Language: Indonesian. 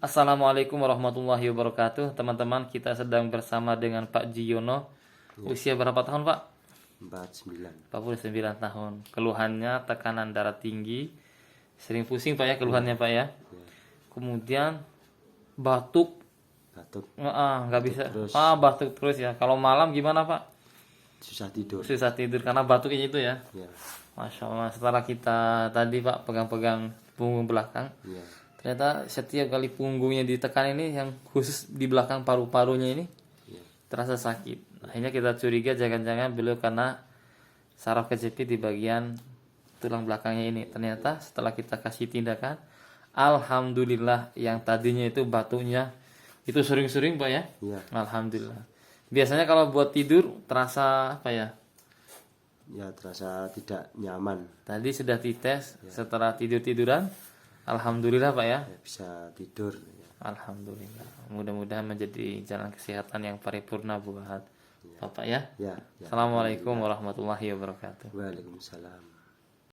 Assalamualaikum warahmatullahi wabarakatuh. Teman-teman, kita sedang bersama dengan Pak Jiyono. Usia berapa tahun, Pak? 49. 49 tahun. Keluhannya tekanan darah tinggi, sering pusing Pak ya keluhannya Pak ya. Ya. Kemudian batuk, Batuk nggak bisa. terus. Batuk terus ya. Kalau malam gimana Pak? Susah tidur. Susah tidur karena batuknya itu ya. Ya. Masya Allah. Setelah kita tadi Pak pegang-pegang punggung belakang, Ya. ternyata setiap kali punggungnya ditekan ini, yang khusus di belakang paru-parunya ini Ya. terasa sakit. Akhirnya kita curiga jangan-jangan beliau karena saraf kejepit di bagian tulang belakangnya ini. Ternyata setelah kita kasih tindakan, alhamdulillah yang tadinya itu batuknya itu sering-sering Pak ya. Ya. Alhamdulillah. Biasanya kalau buat tidur terasa apa ya? Ya, terasa tidak nyaman. Tadi sudah dites setelah tidur-tiduran, alhamdulillah Pak ya. Ya, bisa tidur. Ya. Alhamdulillah. Mudah-mudahan menjadi jalan kesehatan yang paripurna buat Bapak ya. Ya. Ya. Assalamualaikum warahmatullahi wabarakatuh. Waalaikumsalam.